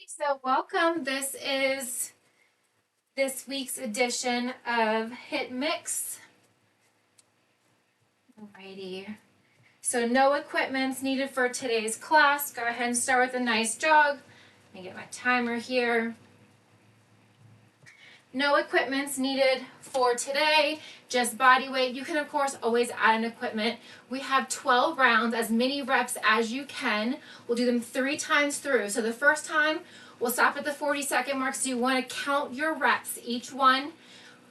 So welcome. This is this week's edition of HIIT Mix. Alrighty. So no equipment's needed for today's class. Go ahead and start with a nice jog. Let me get my timer here. No equipment's needed for today, just body weight. You can of course always add an equipment. We have 12 rounds, as many reps as you can. We'll do them 3 times through. So the first time, we'll stop at the 40-second mark, so you want to count your reps, each one.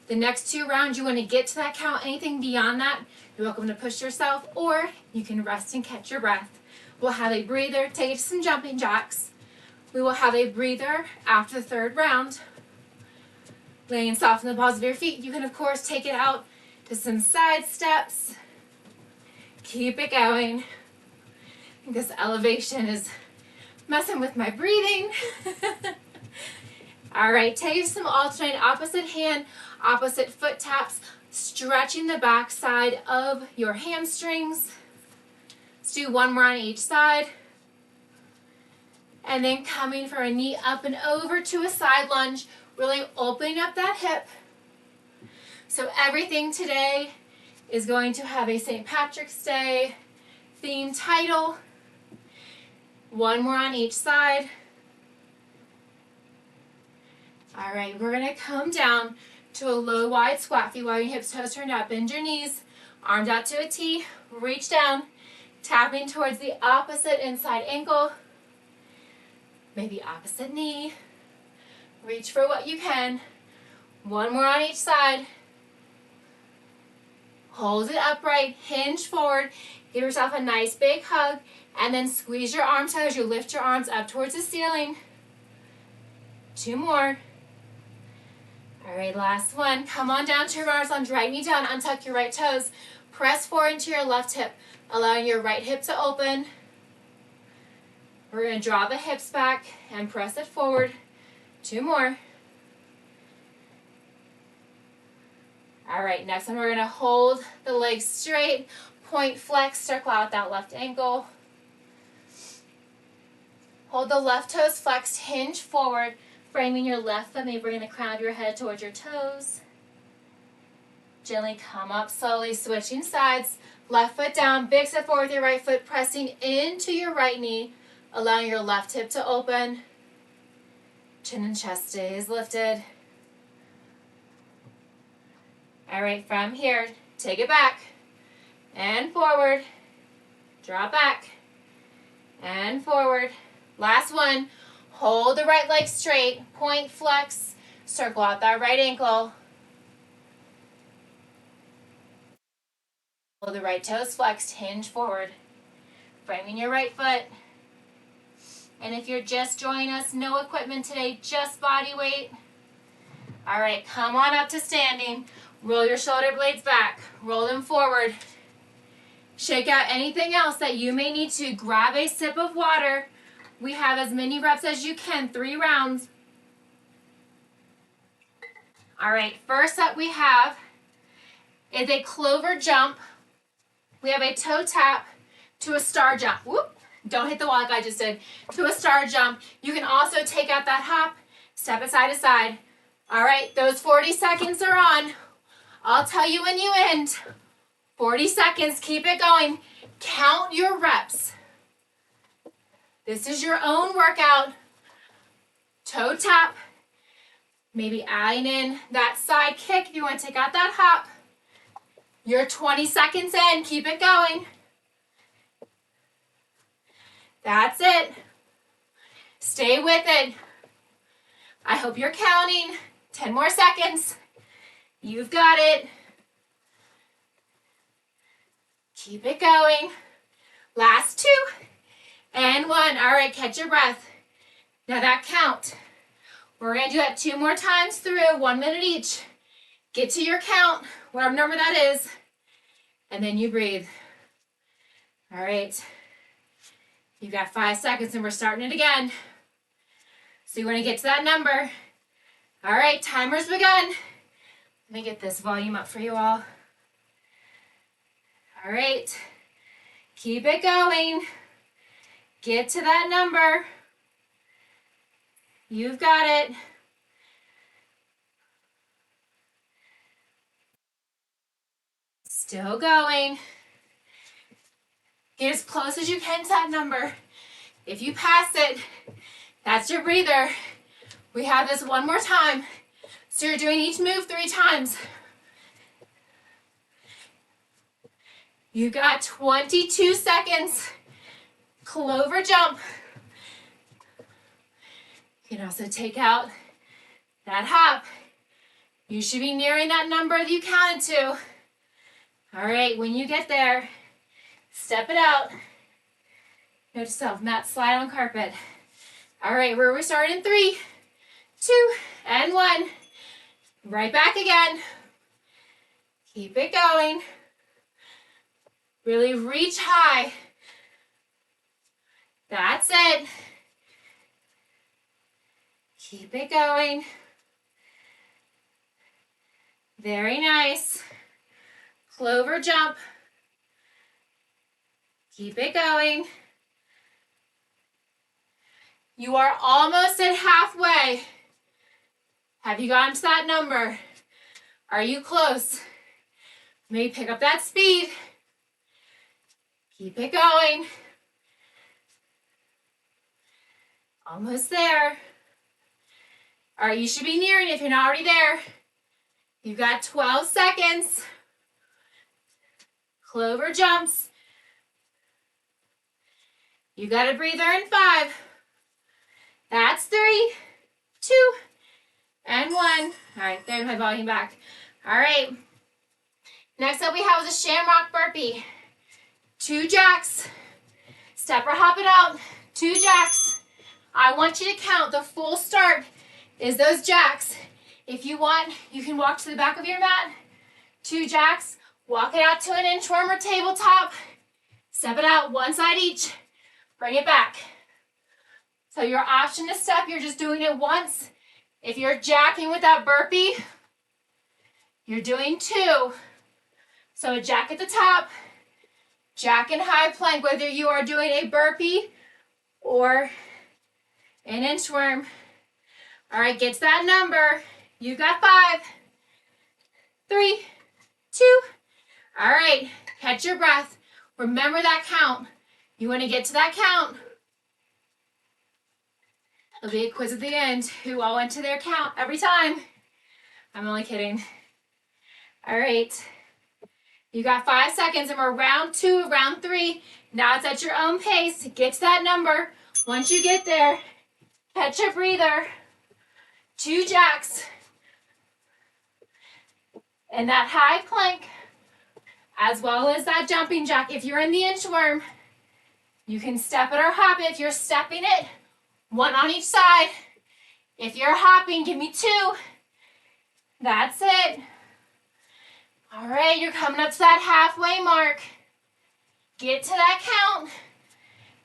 The next 2 rounds, you want to get to that count. Anything beyond that, you're welcome to push yourself, or you can rest and catch your breath. We'll have a breather, take it to some jumping jacks. We will have a breather after the 3rd round. Laying soft in the balls of your feet. You can of course take it out to some side steps. Keep it going. This elevation is messing with my breathing. All right, take some alternate opposite hand, opposite foot taps, stretching the back side of your hamstrings. Let's do 1 more on each side. And then coming for a knee up and over to a side lunge, really opening up that hip. So everything today is going to have a St. Patrick's Day theme title. 1 more on each side. All right, we're gonna come down to a low wide squat. Feet wide, hips, toes turned out. Bend your knees, arms out to a T. Reach down, tapping towards the opposite inside ankle. Maybe opposite knee. Reach for what you can. 1 more on each side. Hold it upright, hinge forward. Give yourself a nice big hug, and then squeeze your arms out as you lift your arms up towards the ceiling. 2 more. All right, last one. Come on down to your runners lunge. Right knee down, untuck your right toes. Press forward into your left hip, allowing your right hip to open. We're gonna draw the hips back and press it forward. 2 more. All right, next one we're gonna hold the legs straight, point flex, circle out that left ankle. Hold the left toes flexed, hinge forward, framing your left foot, maybe bringing the crown of your head towards your toes. Gently come up slowly, switching sides. Left foot down, big step forward with your right foot, pressing into your right knee, allowing your left hip to open. Chin and chest stays lifted. All right, from here, take it back and forward. Draw back and forward. Last one. Hold the right leg straight, point flex, circle out that right ankle. Hold the right toes flexed, hinge forward. Framing your right foot. And if you're just joining us, no equipment today, just body weight. All right, come on up to standing. Roll your shoulder blades back. Roll them forward. Shake out anything else that you may need to. Grab a sip of water. We have as many reps as you can, 3 rounds. All right, first up we have is a clover jump. We have a toe tap to a star jump. Whoop. Don't hit the wall like I just did. To a star jump. You can also take out that hop, step it side to side. All right, those 40 seconds are on. I'll tell you when you end. 40 seconds, keep it going. Count your reps. This is your own workout. Toe tap. Maybe adding in that side kick if you want to take out that hop. You're 20 seconds in, keep it going. That's it. Stay with it. I hope you're counting. 10 more seconds. You've got it. Keep it going. Last 2 and 1. All right, catch your breath. Now that count. We're going to do that 2 more times through, 1 minute each. Get to your count, whatever number that is, and then you breathe. All right. You've got 5 seconds and we're starting it again. So you want to get to that number. All right, timer's begun. Let me get this volume up for you all. All right, keep it going. Get to that number. You've got it. Still going. Get as close as you can to that number. If you pass it, that's your breather. We have this one more time. So you're doing each move 3 times. You got 22 seconds. Clover jump. You can also take out that hop. You should be nearing that number that you counted to. All right, when you get there, step it out. Note to self, mat slide on carpet. All right, we're starting in 3, 2, and 1. Right back again. Keep it going. Really reach high. That's it. Keep it going. Very nice. Clover jump. Keep it going. You are almost at halfway. Have you gotten to that number? Are you close? Maybe pick up that speed. Keep it going. Almost there. All right, you should be nearing if you're not already there. You've got 12 seconds. Clover jumps. You got a breather in 5. That's 3, 2, and 1. All right, there's my volume back. All right. Next up we have is a shamrock burpee. 2 jacks. Step or hop it out. 2 jacks. I want you to count. The full start is those jacks. If you want, you can walk to the back of your mat. 2 jacks. Walk it out to an inchworm or tabletop. Step it out, 1 side each. Bring it back. So your option to step, you're just doing it once. If you're jacking with that burpee, you're doing 2. So a jack at the top, jack in high plank, whether you are doing a burpee or an inchworm. All right, get to that number. You got 5, 3, 2. All right, catch your breath. Remember that count. You want to get to that count. There'll be a quiz at the end. Who all went to their count every time? I'm only kidding. All right. You got 5 seconds and we're round 2, round 3. Now it's at your own pace. Get to that number. Once you get there, catch your breather. 2 jacks. And that high plank, as well as that jumping jack. If you're in the inchworm, you can step it or hop it. If you're stepping it, 1 on each side. If you're hopping, give me 2. That's it. All right, you're coming up to that halfway mark. Get to that count.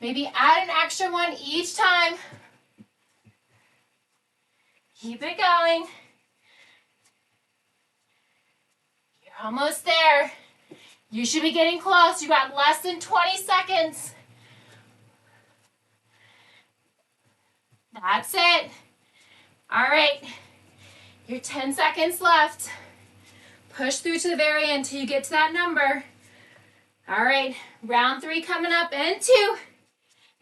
Maybe add an extra 1 each time. Keep it going. You're almost there. You should be getting close. You got less than 20 seconds. That's it. All right. Your 10 seconds left. Push through to the very end till you get to that number. All right. Round 3 coming up. And 2.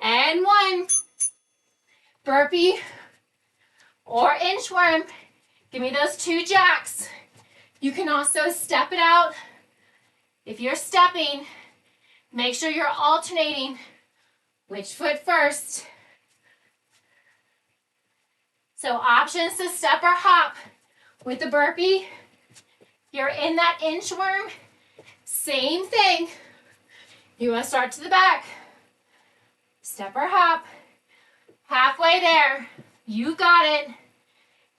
And 1. Burpee or inchworm. Give me those 2 jacks. You can also step it out. If you're stepping, make sure you're alternating which foot first. So options to step or hop with the burpee. You're in that inchworm, same thing. You want to start to the back. Step or hop. Halfway there. You got it.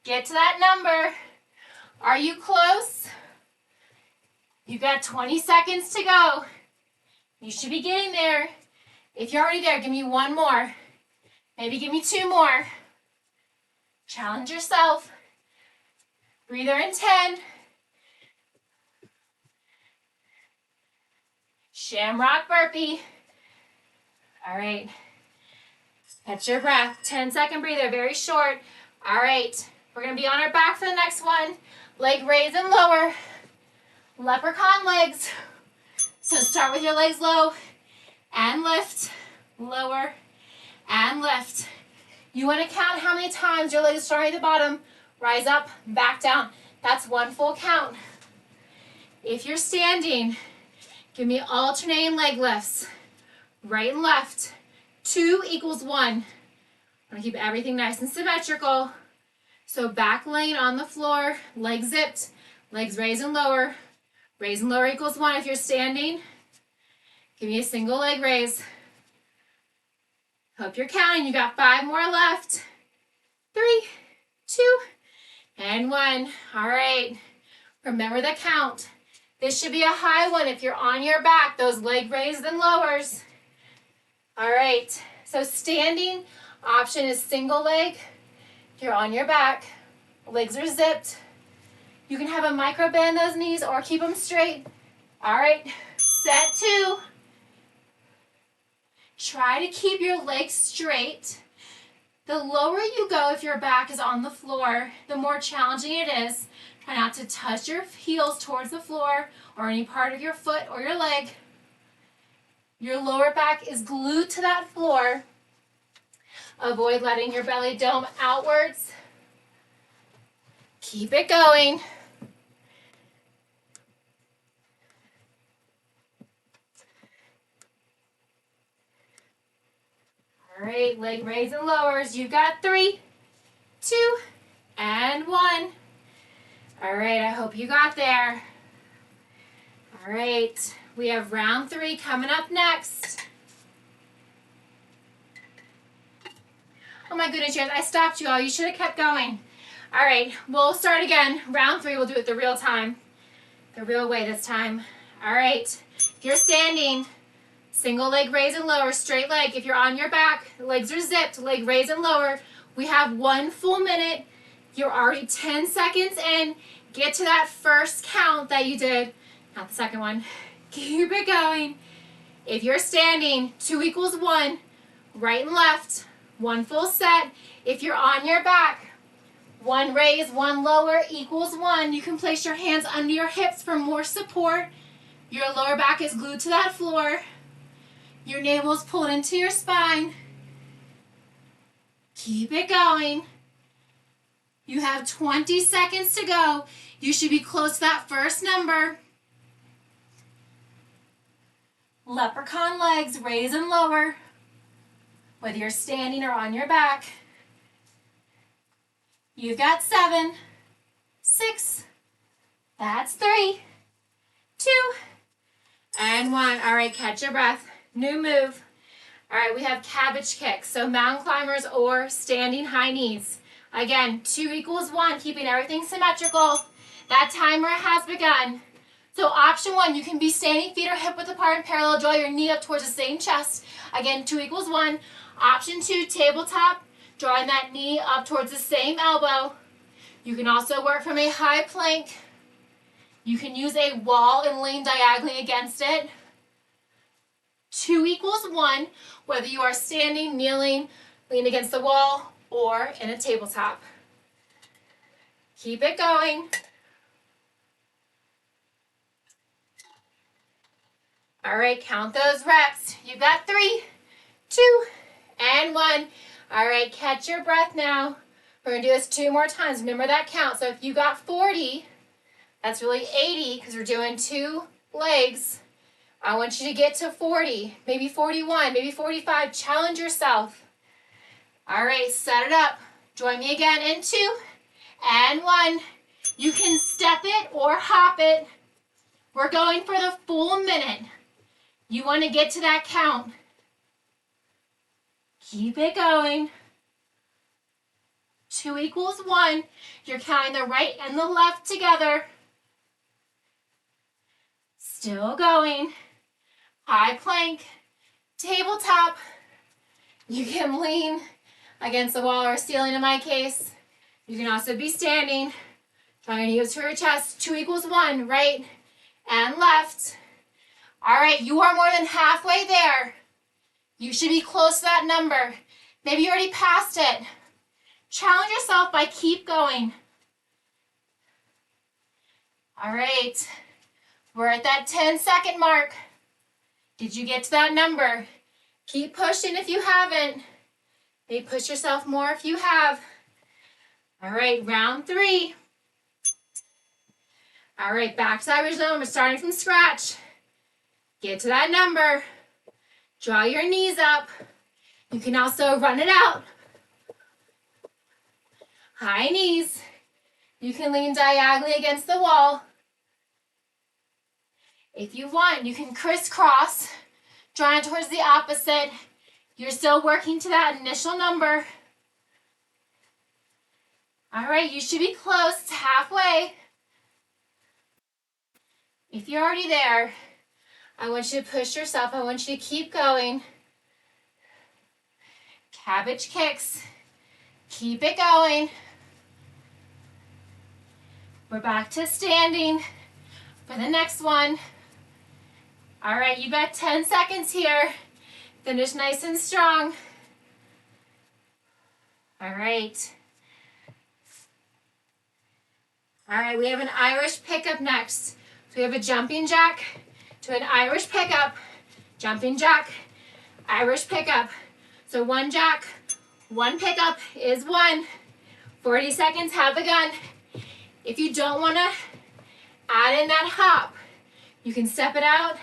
Get to that number. Are you close? You've got 20 seconds to go. You should be getting there. If you're already there, give me 1 more. Maybe give me 2 more. Challenge yourself. Breather in 10. Shamrock burpee. All right. Catch your breath. 10-second breather, very short. All right, we're gonna be on our back for the next one. Leg raise and lower. Leprechaun legs. So start with your legs low and lift, lower and lift. You wanna count how many times your legs start at the bottom, rise up, back down. That's one full count. If you're standing, give me alternating leg lifts. Right and left. 2 equals 1. I'm gonna keep everything nice and symmetrical. So back laying on the floor, legs zipped, legs raise and lower. Raise and lower equals 1 if you're standing. Give me a single leg raise. Hope you're counting. You got 5 more left. 3, 2, and 1. All right. Remember the count. This should be a high one if you're on your back. Those leg raises and lowers. All right. So standing option is single leg. If you're on your back, legs are zipped. You can have a micro bend those knees or keep them straight. All right. Set 2. Try to keep your legs straight. The lower you go if your back is on the floor, the more challenging it is. Try not to touch your heels towards the floor or any part of your foot or your leg. Your lower back is glued to that floor. Avoid letting your belly dome outwards. Keep it going. All right, leg raise and lowers. You've got 3, 2, and 1. All right, I hope you got there. All right, we have round 3 coming up next. Oh my goodness, yes, I stopped you all. You should have kept going. All right, we'll start again. Round 3, we'll do it the real time. The real way this time. All right, if you're standing, single leg raise and lower, straight leg. If you're on your back, legs are zipped, leg raise and lower. We have 1 full minute. You're already 10 seconds in. Get to that first count that you did. Not the second one. Keep it going. If you're standing, 2 equals 1. Right and left. 1 full set. If you're on your back, 1 raise, 1 lower equals 1. You can place your hands under your hips for more support. Your lower back is glued to that floor. Your navel is pulled into your spine. Keep it going. You have 20 seconds to go. You should be close to that first number. Leprechaun legs, raise and lower, whether you're standing or on your back. You've got 7, 6, that's 3, 2, and 1. All right, catch your breath. New move. All right, we have cabbage kicks. So mountain climbers or standing high knees. Again, 2 equals 1, keeping everything symmetrical. That timer has begun. So option 1, you can be standing, feet are hip width apart and parallel. Draw your knee up towards the same chest. Again, 2 equals 1. Option 2, tabletop. Drawing that knee up towards the same elbow. You can also work from a high plank. You can use a wall and lean diagonally against it. 2 equals 1, whether you are standing, kneeling, leaning against the wall, or in a tabletop. Keep it going. All right, count those reps. You've got 3, 2, and 1. All right, catch your breath now. We're gonna do this 2 more times. Remember that count. So if you got 40, that's really 80 because we're doing 2 legs. I want you to get to 40, maybe 41, maybe 45. Challenge yourself. All right, set it up. Join me again in 2 and 1. You can step it or hop it. We're going for the full minute. You want to get to that count. Keep it going. 2 equals 1. You're counting the right and the left together. Still going. High plank, tabletop. You can lean against the wall or ceiling in my case. You can also be standing. Drawing your knees to your chest. 2 equals 1, right and left. All right, you are more than halfway there. You should be close to that number. Maybe you already passed it. Challenge yourself by keep going. All right, we're at that 10-second mark. Did you get to that number? Keep pushing if you haven't. Maybe push yourself more if you have. All right, round 3. All right, back to that original number, starting from scratch. Get to that number. Draw your knees up. You can also run it out. High knees. You can lean diagonally against the wall. If you want, you can crisscross, drawing towards the opposite. You're still working to that initial number. All right, you should be close to halfway. If you're already there, I want you to push yourself. I want you to keep going. Cabbage kicks. Keep it going. We're back to standing for the next one. All right, you got 10 seconds here. Finish nice and strong. All right. All right, we have an Irish pickup next. So we have a jumping jack to an Irish pickup, jumping jack, Irish pickup. So 1 jack, 1 pickup is 1. 40 seconds, have begun. If you don't want to add in that hop, you can step it out,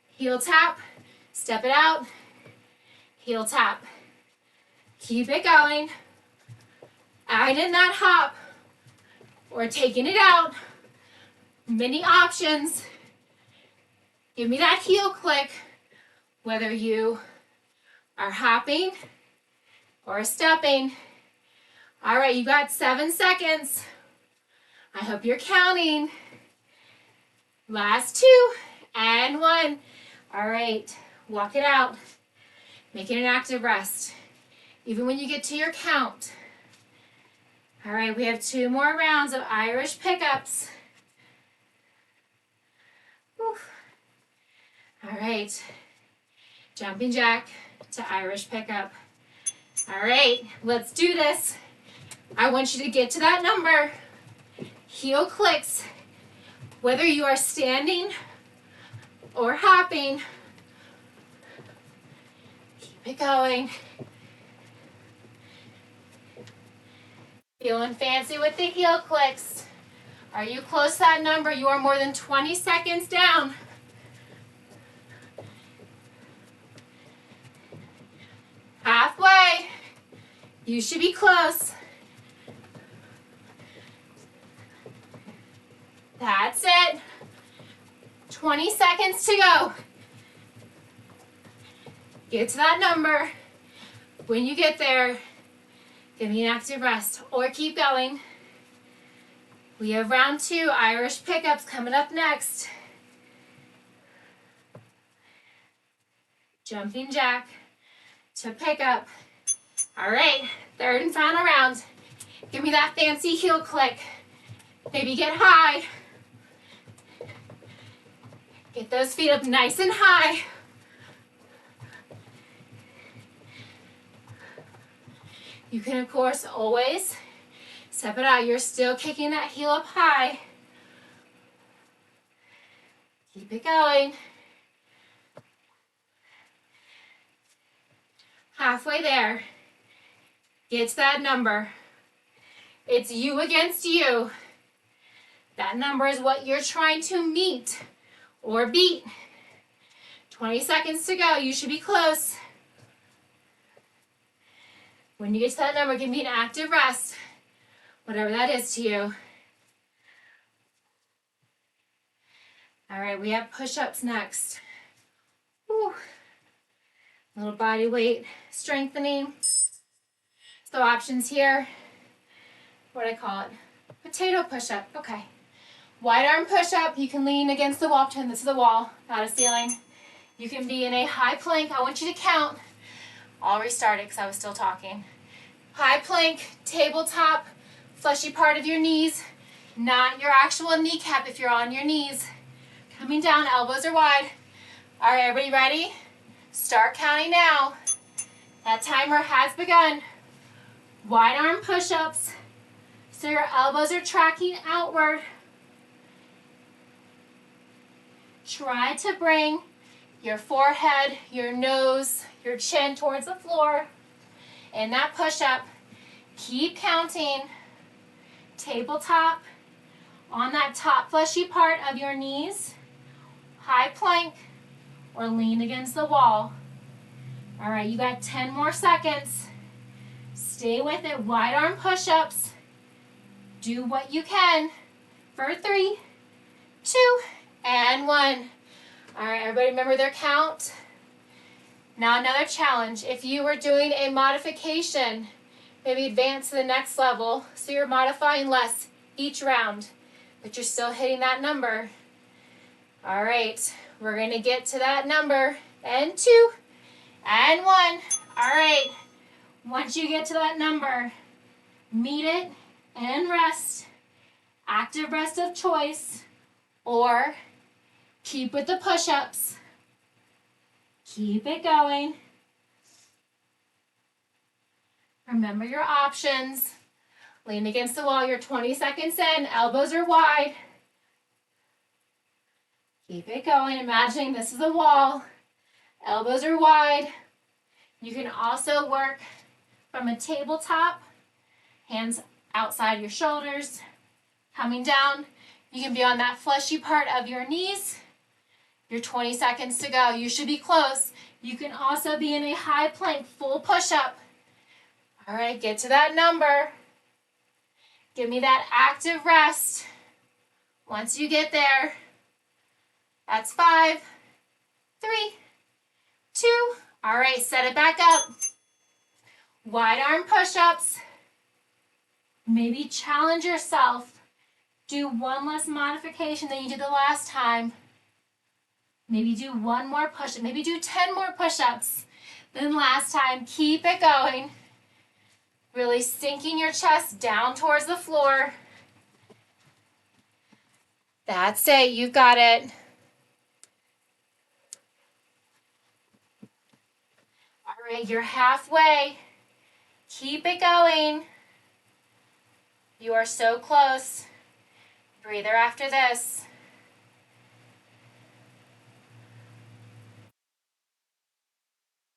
heel tap, step it out, heel tap. Keep it going. Add in that hop or taking it out. Many options. Give me that heel click, whether you are hopping or stepping. All right, you got 7 seconds. I hope you're counting. Last 2 and 1. All right, walk it out. Make it an active rest, even when you get to your count. All right, we have 2 more rounds of Irish pickups. Whew. All right, jumping jack to Irish pickup. All right, let's do this. I want you to get to that number. Heel clicks, whether you are standing or hopping. Keep it going. Feeling fancy with the heel clicks. Are you close to that number? You are more than 20 seconds down. Halfway. You should be close. That's it. 20 seconds to go. Get to that number. When you get there, give me an active rest or keep going. We have round 2, Irish pickups coming up next. Jumping jack to pickup. All right, 3rd and final round. Give me that fancy heel click. Maybe get high. Get those feet up nice and high. You can, of course, always step it out. You're still kicking that heel up high. Keep it going. Halfway there. Get to that number. It's you against you. That number is what you're trying to meet or beat. 20 seconds to go. You should be close. When you get to that number, give me an active rest, whatever that is to you. All right, we have push-ups next. Whew. A little body weight strengthening. So options here. What do I call it? Potato push-up. Okay. Wide arm push-up. You can lean against the wall, pretend this is the wall, not a ceiling. You can be in a high plank. I want you to count. I'll restart it because I was still talking. High plank, tabletop, fleshy part of your knees, not your actual kneecap if you're on your knees. Coming down, elbows are wide. All right, everybody ready? Start counting now. That timer has begun. Wide arm push-ups, so your elbows are tracking outward. Try to bring your forehead, your nose, your chin towards the floor. In that push-up, keep counting. Tabletop, on that top fleshy part of your knees, high plank, or lean against the wall. All right, you got 10 more seconds. Stay with it. Wide arm push-ups. Do what you can for 3, 2, and 1. All right, everybody remember their count. Now another challenge. If you were doing a modification, maybe advance to the next level, so you're modifying less each round, but you're still hitting that number. All right, we're gonna get to that number. And 2, and 1. All right, once you get to that number, meet it and rest. Active rest of choice, or keep with the push-ups. Keep it going. Remember your options. Lean against the wall. You're 20 seconds in. Elbows are wide. Keep it going. Imagining this is a wall. Elbows are wide. You can also work from a tabletop. Hands outside your shoulders. Coming down. You can be on that fleshy part of your knees. Your 20 seconds to go. You should be close. You can also be in a high plank, full push-up. All right, get to that number. Give me that active rest. Once you get there, that's 5, 3, 2. All right, set it back up. Wide arm push-ups. Maybe challenge yourself. Do one less modification than you did the last time. Maybe do one more push-up. Maybe do 10 more push-ups than last time. Keep it going. Really sinking your chest down towards the floor. That's it. You got it. All right, you're halfway. Keep it going. You are so close. Breather after this.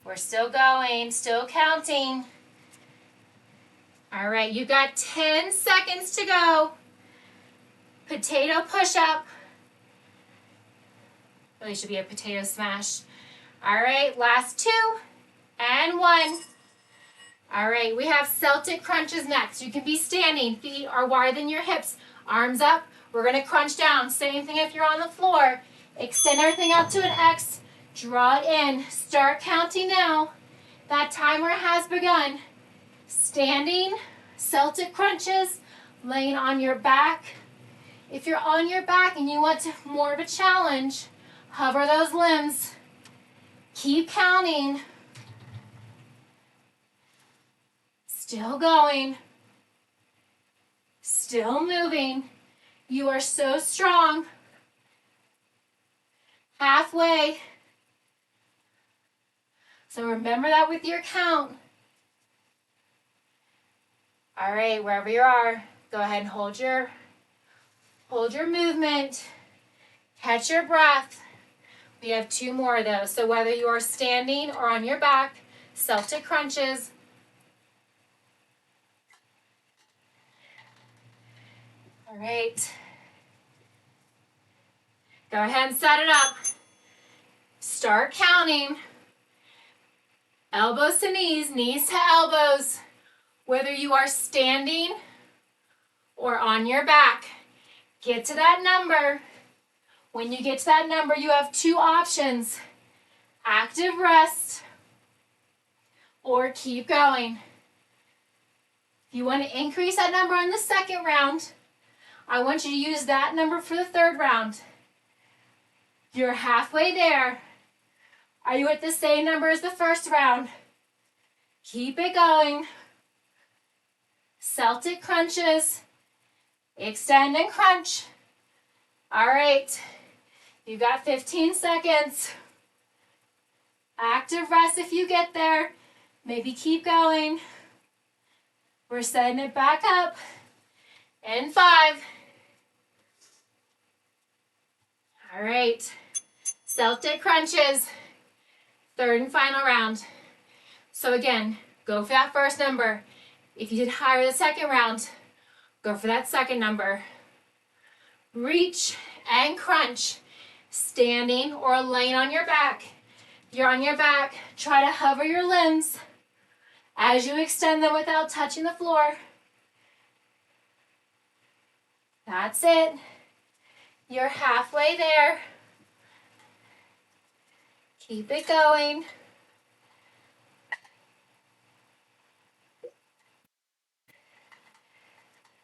We're still going, still counting. All right, you got 10 seconds to go. Potato push-up. Really should be a potato smash. All right, last 2, and 1. All right, we have Celtic crunches next. You can be standing, feet are wider than your hips, arms up. We're gonna crunch down. Same thing if you're on the floor. Extend everything out to an X. Draw it in. Start counting now. That timer has begun. Standing, Celtic crunches, laying on your back. If you're on your back and you want more of a challenge, hover those limbs. Keep counting. Still going. Still moving. You are so strong. Halfway. So remember that with your count. All right, wherever you are, go ahead and hold your movement. Catch your breath. We have 2 more of those. So whether you are standing or on your back, Celtic crunches. All right. Go ahead and set it up. Start counting. Elbows to knees, knees to elbows. Whether you are standing or on your back, get to that number. When you get to that number, you have 2 options. Active rest or keep going. If you want to increase that number in the second round, I want you to use that number for the third round. You're halfway there. Are you at the same number as the first round? Keep it going. Celtic crunches. Extend and crunch. All right. You've got 15 seconds. Active rest if you get there. Maybe keep going. We're setting it back up. In 5. All right. Self-dip crunches. Third and final round. So again, go for that first number. If you did higher the second round, go for that second number. Reach and crunch, standing or laying on your back. If you're on your back, try to hover your limbs as you extend them without touching the floor. That's it. You're halfway there. Keep it going.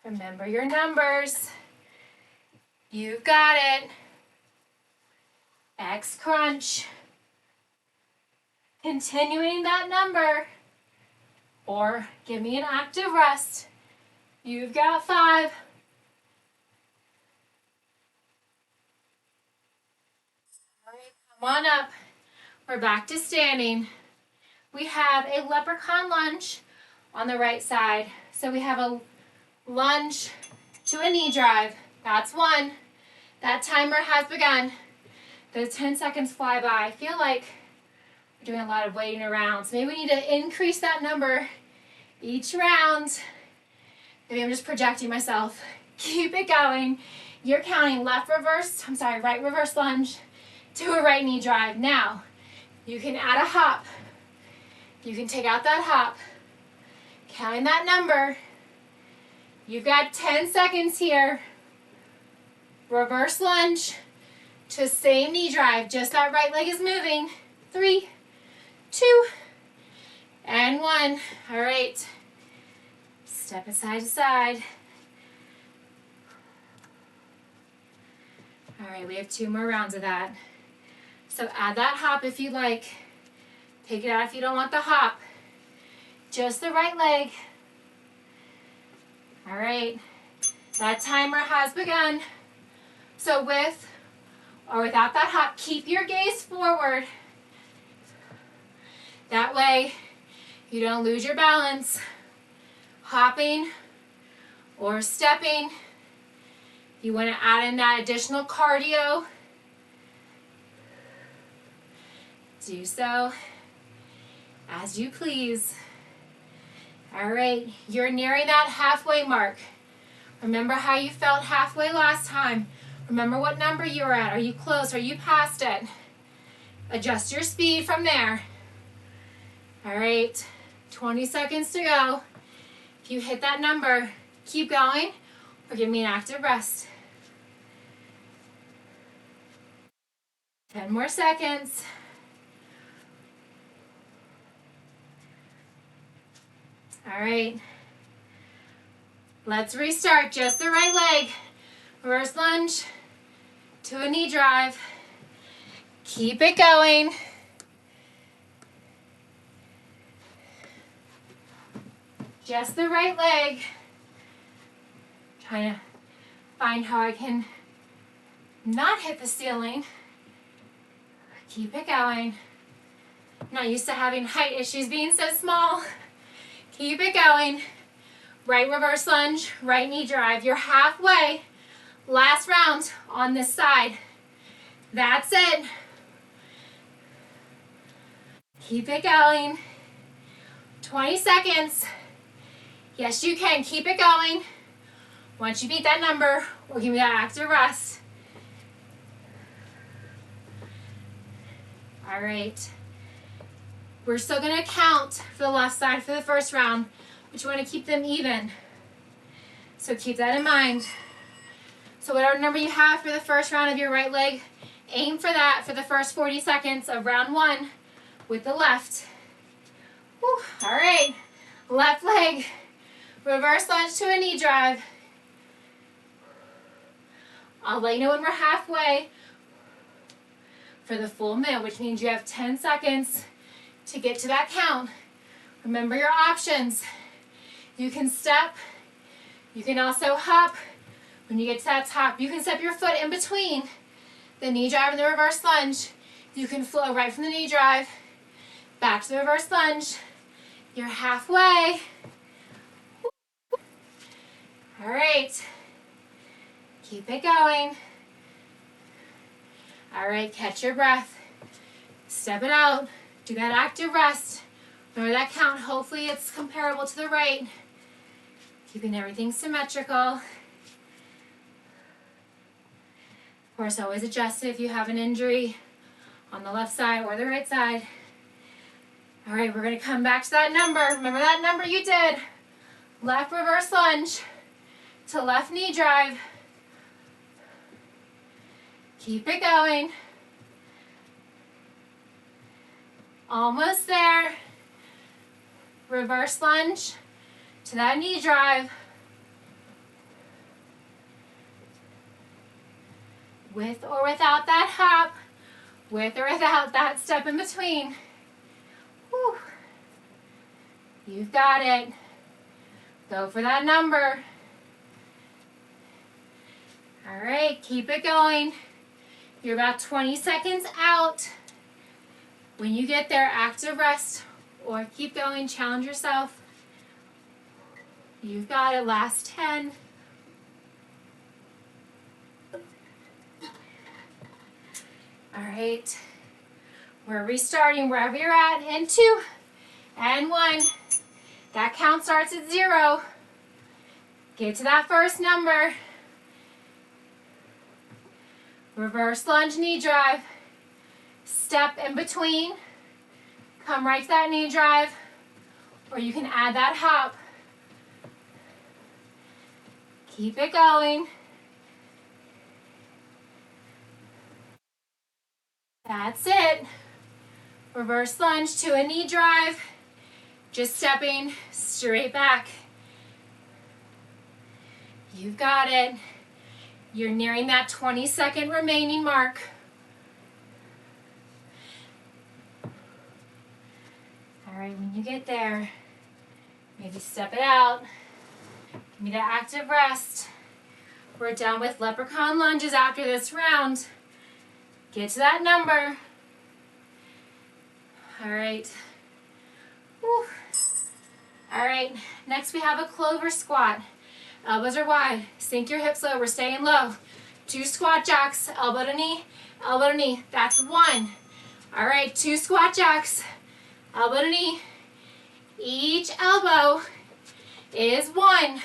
Remember your numbers. You've got it. X crunch. Continuing that number. Or give me an active rest. You've got 5. All right, come on up. We're back to standing. We have a leprechaun lunge on the right side. So we have a lunge to a knee drive. That's 1. That timer has begun. The 10 seconds fly by. I feel like we're doing a lot of waiting around. So maybe we need to increase that number each round. Maybe I'm just projecting myself. Keep it going. You're counting right reverse lunge to a right knee drive. Now, you can add a hop. You can take out that hop. Counting that number. You've got 10 seconds here. Reverse lunge to same knee drive. Just that right leg is moving. 3, 2, and 1. All right. Step it side to side. All right, we have 2 more rounds of that. So add that hop if you like. Take it out if you don't want the hop. Just the right leg. All right, that timer has begun. So with or without that hop, keep your gaze forward. That way you don't lose your balance. Hopping or stepping. You want to add in that additional cardio. Do so as you please. All right, you're nearing that halfway mark. Remember how you felt halfway last time. Remember what number you were at. Are you close? Are you past it? Adjust your speed from there. All right, 20 seconds to go. If you hit that number, keep going or give me an active rest. 10 more seconds. All right. Let's restart. Just the right leg. Reverse lunge to a knee drive. Keep it going. Just the right leg. Trying to find how I can not hit the ceiling. Keep it going. I'm not used to having height issues being so small. Keep it going. Right reverse lunge, right knee drive. You're halfway. Last round on this side. That's it. Keep it going. 20 seconds. Yes, you can. Keep it going. Once you beat that number, we'll give you that active rest. All right. We're still going to count for the left side for the first round, but you want to keep them even. So keep that in mind. So whatever number you have for the first round of your right leg, aim for that for the first 40 seconds of round 1 with the left. Whew. All right. Left leg. Reverse lunge to a knee drive. I'll let you know when we're halfway for the full minute, which means you have 10 seconds to get to that count. Remember your options. You can step. You can also hop. When you get to that top, you can step your foot in between the knee drive and the reverse lunge. You can flow right from the knee drive back to the reverse lunge You're halfway. All right. Keep it going. All right, catch your breath. Step it out. Do that active rest. Remember that count. Hopefully it's comparable to the right. Keeping everything symmetrical. Of course, always adjust it if you have an injury on the left side or the right side. All right, we're going to come back to that number. Remember that number you did. Left reverse lunge to left knee drive. Keep it going. Almost there. Reverse lunge to that knee drive. With or without that hop. With or without that step in between. Whew. You've got it. Go for that number. All right, keep it going. You're about 20 seconds out. When you get there, active rest or keep going, challenge yourself. You've got it, last 10. All right, we're restarting wherever you're at in 2 and 1. That count starts at 0. Get to that first number. Reverse lunge knee drive. Step in between. Come right to that knee drive. Or you can add that hop. Keep it going. That's it. Reverse lunge to a knee drive. Just stepping straight back. You've got it. You're nearing that 20-second remaining mark. All right, when you get there, maybe step it out. Give me that active rest. We're done with leprechaun lunges after this round. Get to that number. All right. Whew. All right, next we have a clover squat. Elbows are wide. Sink your hips low. We're staying low. 2 squat jacks. Elbow to knee. Elbow to knee. That's 1. All right, 2 squat jacks. Elbow to knee. Each elbow is 1.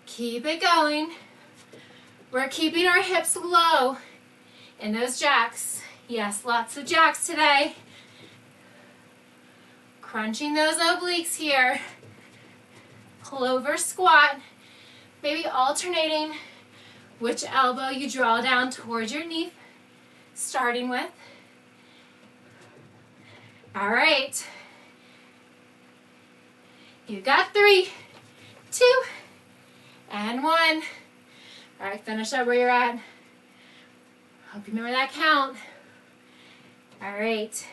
Keep it going. We're keeping our hips low in those jacks. Yes, lots of jacks today. Crunching those obliques here. Clover squat. Maybe alternating which elbow you draw down towards your knee, starting with. All right. You've got 3, 2, and 1. All right, finish up where you're at. Hope you remember that count. All right. If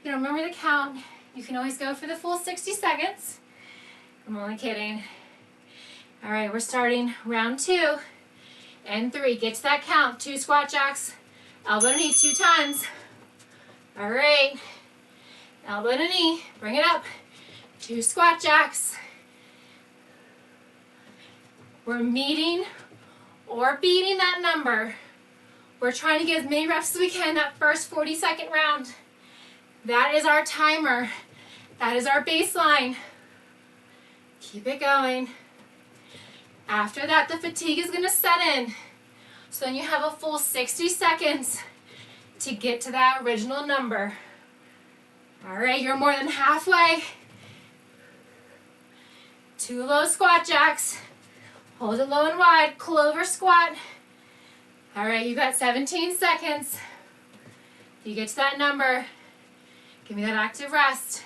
you don't remember the count, you can always go for the full 60 seconds. I'm only kidding. All right, we're starting round 2 and 3. Get to that count. 2 squat jacks. Elbow to knee 2 times. All right. Elbow to knee. Bring it up. 2 squat jacks. We're meeting or beating that number. We're trying to get as many reps as we can that first 40-second round. That is our timer. That is our baseline. Keep it going. After that, the fatigue is going to set in. So then you have a full 60 seconds to get to that original number. All right, you're more than halfway. 2 low squat jacks. Hold it low and wide. Clover squat. All right, you got 17 seconds. You get to that number. Give me that active rest.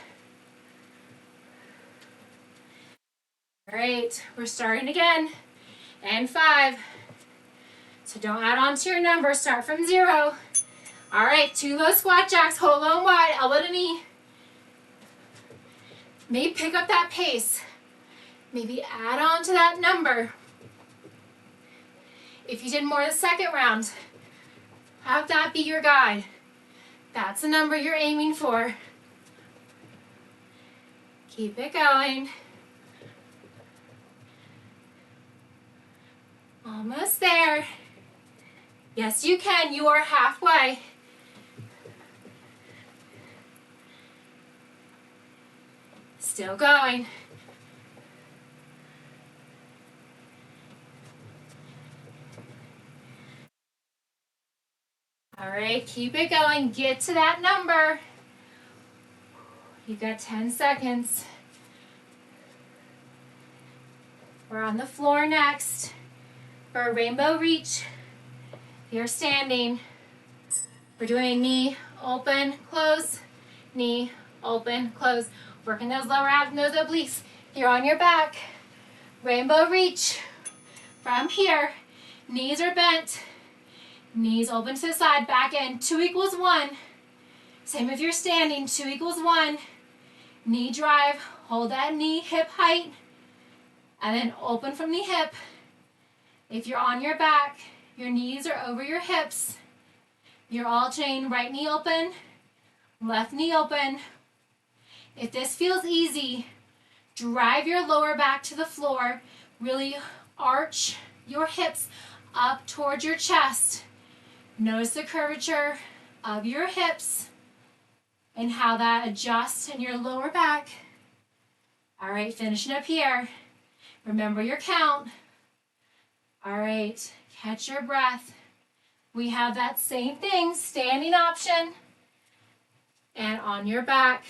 All right, we're starting again. And 5. So don't add on to your number. Start from 0. All right, 2 low squat jacks. Hold low and wide. Elbow to knee. Maybe pick up that pace. Maybe add on to that number. If you did more the second round, have that be your guide. That's the number you're aiming for. Keep it going. Almost there. Yes, you can. You are halfway. Still going. All right, keep it going. Get to that number. You got 10 seconds. We're on the floor next for a rainbow reach. You're standing. We're doing knee, open, close, knee, open, close. Working those lower abs and those obliques. You're on your back. Rainbow reach. From here, knees are bent. Knees open to the side, back in. 2 equals 1. Same if you're standing. 2 equals 1. Knee drive. Hold that knee hip height. And then open from the hip. If you're on your back, your knees are over your hips. You're alternating right knee open, left knee open. If this feels easy, drive your lower back to the floor. Really arch your hips up towards your chest. Notice the curvature of your hips and how that adjusts in your lower back. All right, finishing up here. Remember your count. All right, catch your breath. We have that same thing, standing option and on your back.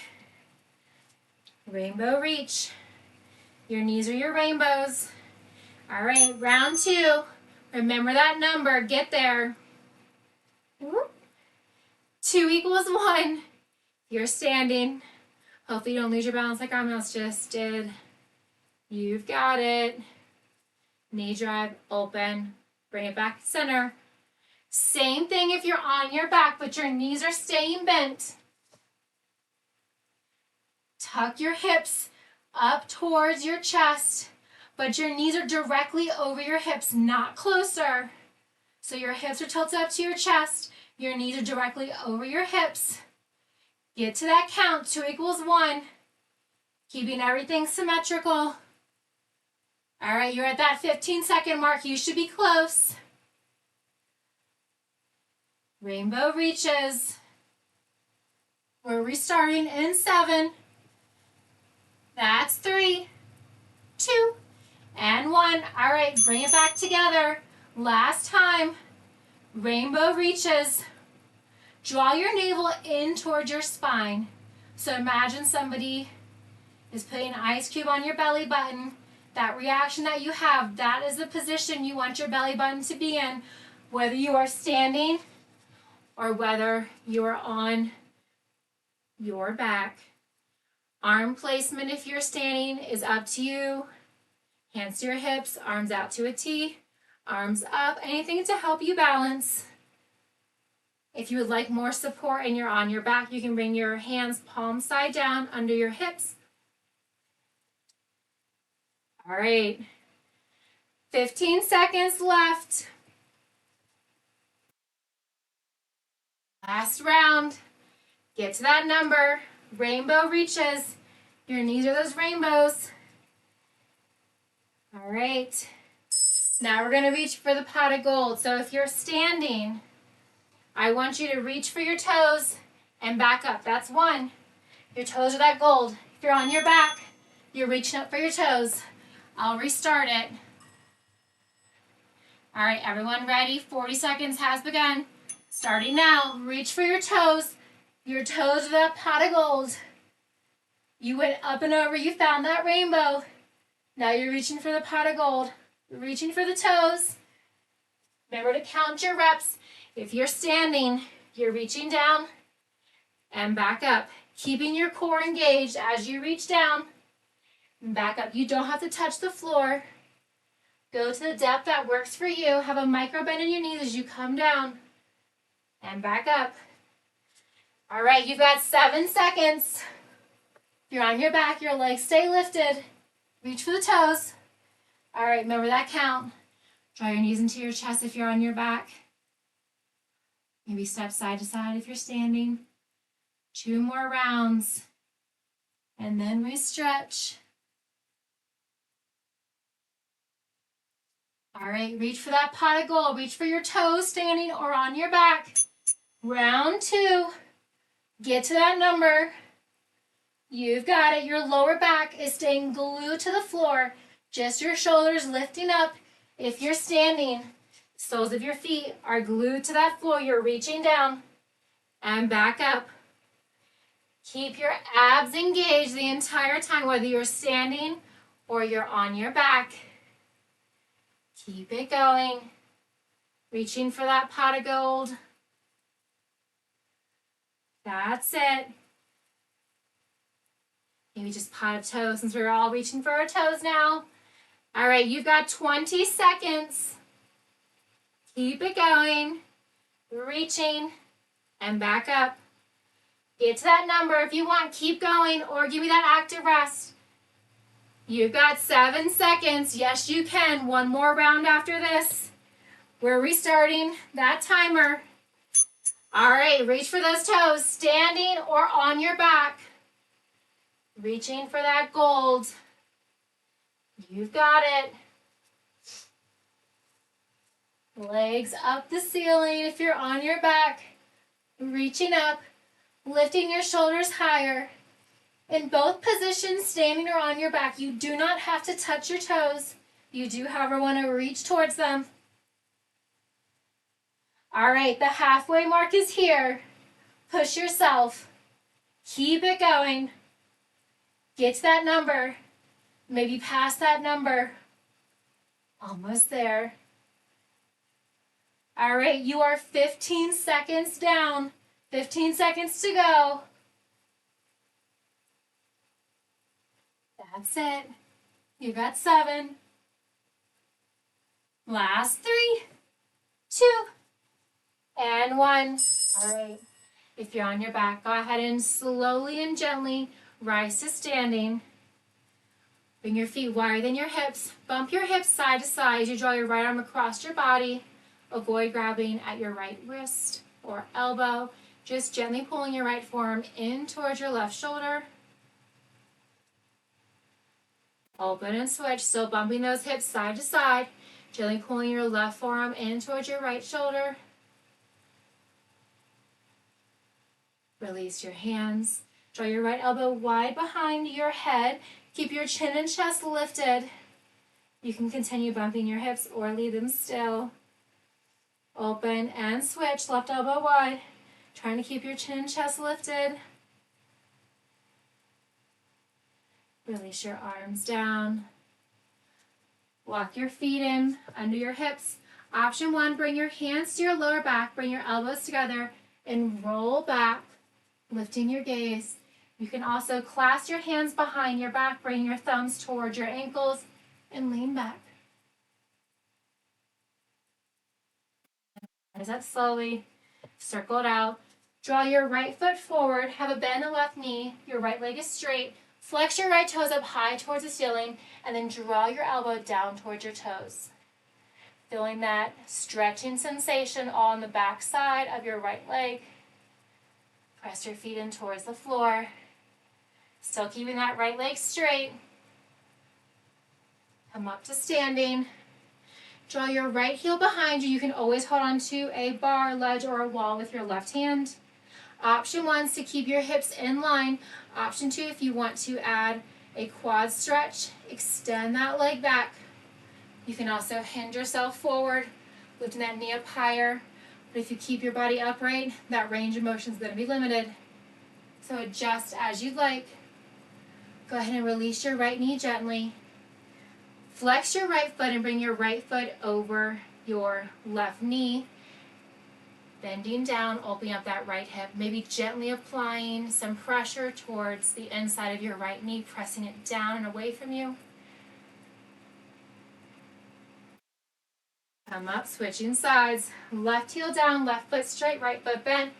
Rainbow reach. Your knees are your rainbows. All right, round 2. Remember that number, get there. 2 equals 1. You're standing. Hopefully you don't lose your balance like I almost just did. You've got it. Knee drive, open. Bring it back to center. Same thing if you're on your back, but your knees are staying bent. Tuck your hips up towards your chest, but your knees are directly over your hips, not closer. So your hips are tilted up to your chest. Your knees are directly over your hips. Get to that count, 2 equals 1. Keeping everything symmetrical. All right, you're at that 15-second mark. You should be close. Rainbow reaches. We're restarting in 7. That's 3, 2, and 1. All right, bring it back together. Last time. Rainbow reaches. Draw your navel in towards your spine. So imagine somebody is putting an ice cube on your belly button. That reaction that you have, that is the position you want your belly button to be in, whether you are standing or whether you are on your back. Arm placement if you're standing is up to you. Hands to your hips, arms out to a T, arms up, anything to help you balance. If you would like more support and you're on your back, you can bring your hands palm side down under your hips. All right, 15 seconds left. Last round. Get to that number. Rainbow reaches. Your knees are those rainbows. All right. Now we're going to reach for the pot of gold. So if you're standing, I want you to reach for your toes and back up. That's 1. Your toes are that gold. If you're on your back, you're reaching up for your toes. I'll restart it. All right, everyone ready? 40 seconds has begun. Starting now. Reach for your toes. Your toes are that pot of gold. You went up and over. You found that rainbow. Now you're reaching for the pot of gold. You're reaching for the toes. Remember to count your reps. If you're standing, you're reaching down and back up. Keeping your core engaged as you reach down and back up. You don't have to touch the floor. Go to the depth that works for you. Have a micro bend in your knees as you come down and back up. All right, you've got 7 seconds. If you're on your back, your legs stay lifted. Reach for the toes. All right, remember that count. Draw your knees into your chest if you're on your back. Maybe step side to side if you're standing. 2 more rounds. And then we stretch. All right, reach for that pot of gold. Reach for your toes standing or on your back. Round 2. Get to that number. You've got it. Your lower back is staying glued to the floor. Just your shoulders lifting up. If you're standing, soles of your feet are glued to that floor. You're reaching down and back up. Keep your abs engaged the entire time, whether you're standing or you're on your back. Keep it going. Reaching for that pot of gold. That's it. Maybe just pot of toes since we're all reaching for our toes now. All right, you've got 20 seconds. Keep it going. Reaching and back up. Get to that number if you want. Keep going or give me that active rest. You've got 7 seconds. Yes, you can. One more round after this. We're restarting that timer. All right, reach for those toes, standing or on your back. Reaching for that gold. You've got it. Legs up the ceiling if you're on your back. Reaching up, lifting your shoulders higher. In both positions, standing or on your back, you do not have to touch your toes. You do, however, want to reach towards them. All right, the halfway mark is here. Push yourself. Keep it going. Get to that number. Maybe past that number. Almost there. All right, you are 15 seconds down. 15 seconds to go. That's it. You got 7. Last 3, 2, and 1. All right. If you're on your back, go ahead and slowly and gently rise to standing. Bring your feet wider than your hips. Bump your hips side to side as you draw your right arm across your body. Avoid grabbing at your right wrist or elbow. Just gently pulling your right forearm in towards your left shoulder. Open and switch. So bumping those hips side to side. Gently pulling your left forearm in towards your right shoulder. Release your hands. Draw your right elbow wide behind your head. Keep your chin and chest lifted. You can continue bumping your hips or leave them still. Open and switch. Left elbow wide. Trying to keep your chin and chest lifted. Release your arms down. Walk your feet in under your hips. Option 1, bring your hands to your lower back. Bring your elbows together and roll back, lifting your gaze. You can also clasp your hands behind your back, bring your thumbs towards your ankles, and lean back. Rise up slowly, circle it out. Draw your right foot forward, have a bend in the left knee, your right leg is straight. Flex your right toes up high towards the ceiling, and then draw your elbow down towards your toes. Feeling that stretching sensation all on the back side of your right leg. Press your feet in towards the floor. Still keeping that right leg straight. Come up to standing. Draw your right heel behind you. You can always hold on to a bar, ledge, or a wall with your left hand. Option 1 is to keep your hips in line. Option 2, if you want to add a quad stretch, extend that leg back. You can also hinge yourself forward, lifting that knee up higher. But if you keep your body upright, that range of motion is going to be limited. So adjust as you'd like. Go ahead and release your right knee gently. Flex your right foot and bring your right foot over your left knee. Bending down, opening up that right hip, maybe gently applying some pressure towards the inside of your right knee, pressing it down and away from you. Come up, switching sides. Left heel down, left foot straight, right foot bent.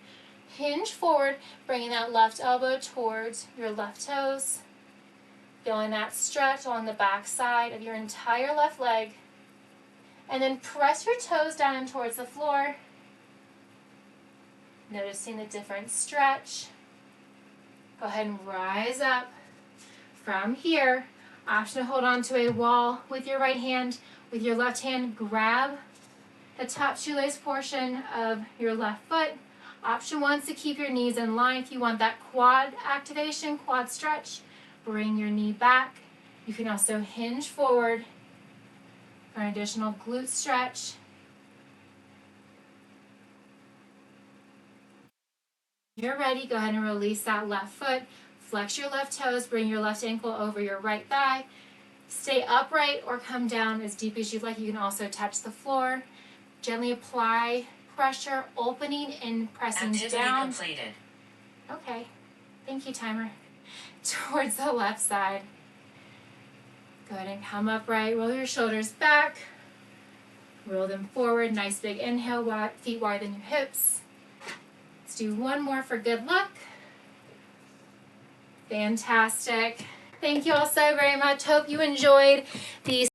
Hinge forward, bringing that left elbow towards your left toes. Feeling that stretch on the back side of your entire left leg. And then press your toes down and towards the floor. Noticing the different stretch. Go ahead and rise up. From here, option to hold on to a wall with your right hand. With your left hand, grab the top shoelace portion of your left foot. Option 1 is to keep your knees in line. If you want that quad activation, quad stretch, bring your knee back. You can also hinge forward for an additional glute stretch. You're ready, go ahead and release that left foot. Flex your left toes, bring your left ankle over your right thigh. Stay upright or come down as deep as you'd like. You can also touch the floor. Gently apply pressure, opening and pressing Activity down. completed. Okay, thank you, timer. Towards the left side. Go ahead and come upright, roll your shoulders back. Roll them forward, nice big inhale, feet wider than your hips. Let's do one more for good luck. Fantastic. Thank you all so very much. Hope you enjoyed these